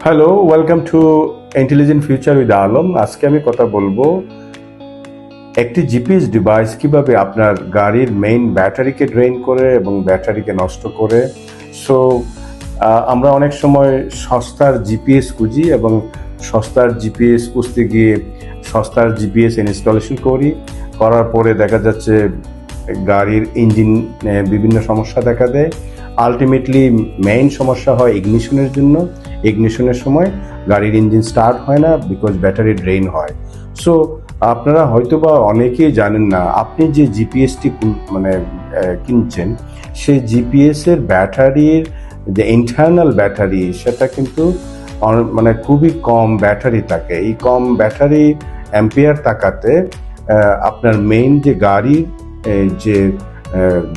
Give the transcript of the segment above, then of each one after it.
Hello, welcome to intelligent future with Alam. আজকে আমি কথা বলবো একটি জিপিএস ডিভাইস কিভাবে আপনার গাড়ির মেইন ব্যাটারিকে ড্রেন করে এবং ব্যাটারিকে নষ্ট করে। সো আমরা অনেক সময় সস্তার জিপিএস খুঁজি এবং সস্তার জিপিএস খুঁজতে গিয়ে সস্তার জিপিএস ইনস্টলেশন করার পরে দেখা যাচ্ছে গাড়ির ইঞ্জিন বিভিন্ন সমস্যা দেখা দেয়। আলটিমেটলি মেইন সমস্যা হয় ইগনিশনের জন্য। ইগনিশনের সময় গাড়ির ইঞ্জিন স্টার্ট হয় না, বিকজ ব্যাটারি ড্রেন হয়। সো আপনারা হয়তোবা অনেকেই জানেন না, আপনি যে জিপিএসটি কিনছেন সেই জিপিএসের ব্যাটারির যে ইন্টারনাল ব্যাটারি সেটা কিন্তু খুবই কম ব্যাটারি থাকে। এই কম ব্যাটারি অ্যাম্পিয়ার থাকাতে আপনার মেইন যে গাড়ির যে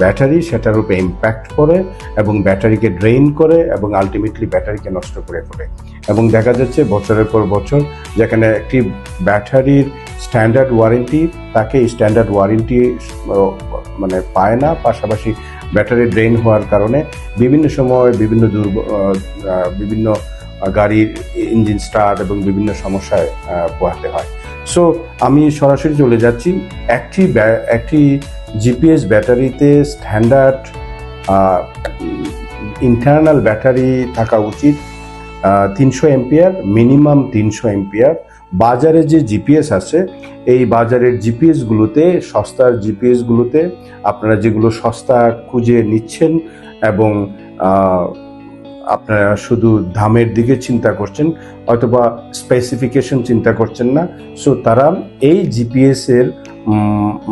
ব্যাটারি সেটার উপরে ইম্প্যাক্ট করে এবং ব্যাটারিকে ড্রেন করে এবং আলটিমেটলি ব্যাটারিকে নষ্ট করে ফেলে। এবং দেখা যাচ্ছে বছরের পর বছর যেখানে একটি ব্যাটারির স্ট্যান্ডার্ড ওয়ারেন্টি তাকে স্ট্যান্ডার্ড ওয়ারেন্টি পায় না, পাশাপাশি ব্যাটারি ড্রেন হওয়ার কারণে বিভিন্ন সময় বিভিন্ন গাড়ির ইঞ্জিন স্টার্ট এবং বিভিন্ন সমস্যায় পোহাতে হয়। সো আমি সরাসরি চলে যাচ্ছি একটি জিপিএস ব্যাটারিতে স্ট্যান্ডার্ড ইন্টারনাল ব্যাটারি থাকা উচিত 300 এম্পিয়ার, মিনিমাম 300 এম্পিয়ার। বাজারে যে জিপিএস আছে এই বাজারের জিপিএসগুলোতে, সস্তার জিপিএসগুলোতে আপনারা যেগুলো সস্তা খুঁজে নিচ্ছেন এবং আপনারা শুধু দামের দিকে চিন্তা করছেন, অথবা স্পেসিফিকেশন চিন্তা করছেন না। সো তারা এই জিপিএসের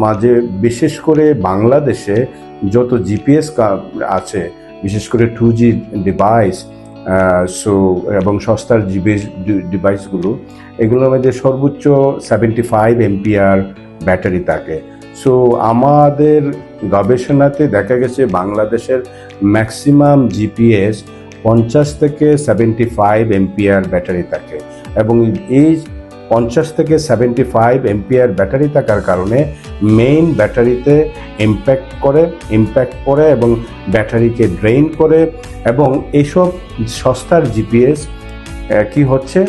মাঝে, বিশেষ করে বাংলাদেশে যত জিপিএস আছে, বিশেষ করে 2G ডিভাইস এবং সস্তার জিপিএস ডিভাইসগুলো, এগুলোর মধ্যে সর্বোচ্চ 75 এম্পিয়ার ব্যাটারি থাকে। সো আমাদের গবেষণাতে দেখা গেছে বাংলাদেশের ম্যাক্সিমাম জিপিএস 50 থেকে 75 এম্পিয়ার ব্যাটারি থাকে এবং এই 50 থেকে 75 এম্পিয়ার ব্যাটারি থাকার কারণে মেইন ব্যাটারিতে ইম্প্যাক্ট করে এবং ব্যাটারিকে ড্রেন করে। এবং এইসব সস্তার জিপিএস কি হচ্ছে,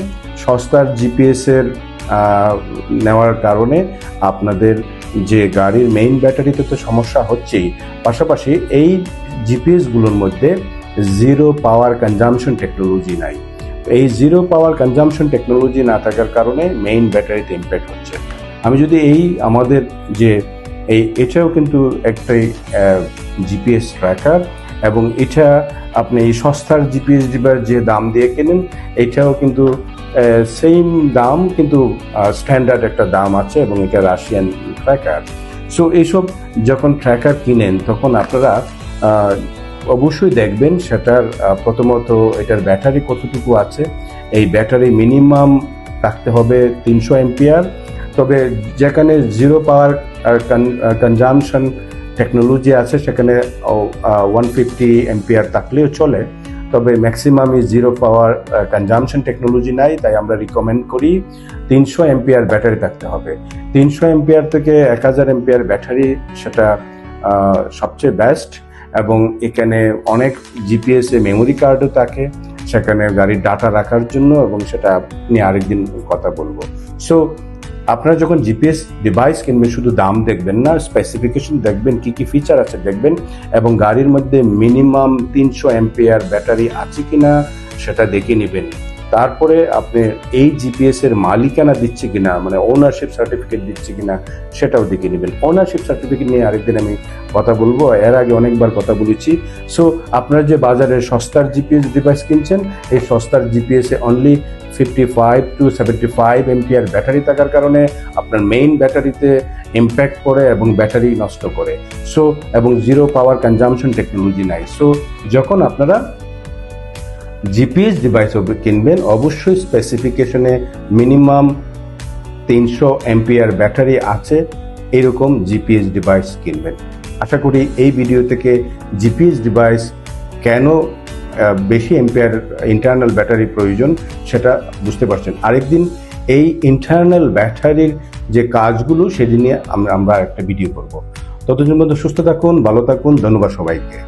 সস্তার জিপিএসের নেওয়ার কারণে আপনাদের যে গাড়ির মেইন ব্যাটারিতে তো সমস্যা হচ্ছেই, পাশাপাশি এই জিপিএসগুলোর মধ্যে জিরো পাওয়ার কনজাম্পশন টেকনোলজি নাই। এই জিরো পাওয়ার কনজাম্পশন টেকনোলজি না থাকার কারণে মেইন ব্যাটারিতে ইম্প্যাক্ট হচ্ছে। আমি যদি আমাদের যে এটাও কিন্তু একটাই জিপিএস ট্র্যাকার, এবং এটা আপনি এই সস্তার জিপিএস ডিভাইস যে দাম দিয়ে কেনেন এটাও কিন্তু সেম দাম, কিন্তু স্ট্যান্ডার্ড একটা দাম আছে এবং এটা রাশিয়ান ট্র্যাকার। সো এইসব যখন ট্র্যাকার কিনেন তখন আপনারা অবশ্যই দেখবেন সেটার প্রথমত এটার ব্যাটারি কতটুকু আছে। এই ব্যাটারি মিনিমাম রাখতে হবে 300 এম্পিয়ার। তবে যেখানে জিরো পাওয়ার কনজাম্পশন টেকনোলজি আছে সেখানে 150 এম্পিয়ার থাকলেও চলে, তবে ম্যাক্সিমামই জিরো পাওয়ার কনজাম্পশন টেকনোলজি নাই। তাই আমরা রিকমেন্ড করি 300 এম্পিয়ার ব্যাটারি থাকতে হবে। 300 এম্পিয়ার থেকে 1000 এম্পিয়ার ব্যাটারি সেটা সবচেয়ে বেস্ট। এবং এখানে অনেক জিপিএসে মেমোরি কার্ডও থাকে, সেখানে গাড়ির ডাটা রাখার জন্য, এবং সেটা নিয়ে আরেকদিন কথা বলবো। সো আপনারা যখন জিপিএস ডিভাইস কিনবেন শুধু দাম দেখবেন না, স্পেসিফিকেশন দেখবেন, কি কি ফিচার আছে দেখবেন, এবং গাড়ির মধ্যে মিনিমাম 300 এম্পিয়ার ব্যাটারি আছে কিনা সেটা দেখে নেবেন। তারপরে আপনি এই জিপিএস এর মালিকানা দিচ্ছে কিনা, ওনারশিপ সার্টিফিকেট দিচ্ছে কিনা সেটাও দেখে নেবেন। ওনারশিপ সার্টিফিকেট নিয়ে আরেকদিন আমি কথা বলবো, এর আগে অনেকবার কথা বলেছি। সো আপনারা যে বাজারে সস্তার জিপিএস ডিভাইস কিনছেন, এই সস্তার GPS A only 55 to 75 ampere battery থাকার কারণে আপনার মেইন ব্যাটারিতে ইম্প্যাক্ট করে এবং ব্যাটারি নষ্ট করে। সো এবং জিরো পাওয়ার কনজাম্পশন টেকনোলজি নাই। সো যখন আপনারা জিপিএস ডিভাইস কিনবেন অবশ্যই স্পেসিফিকেশনে মিনিমাম 300 এম্পিয়ার ব্যাটারি আছে এরকম জিপিএস ডিভাইস কিনবেন। আশা করি এই ভিডিও থেকে জিপিএস ডিভাইস কেন বেশি এম্পিয়ার ইন্টারনাল ব্যাটারি প্রয়োজন সেটা বুঝতে পারছেন। আরেকদিন এই ইন্টারনাল ব্যাটারির যে কাজগুলো সেদিন নিয়ে আমরা একটা ভিডিও করব। ততদিন পর্যন্ত সুস্থ থাকুন, ভালো থাকুন। ধন্যবাদ সবাইকে।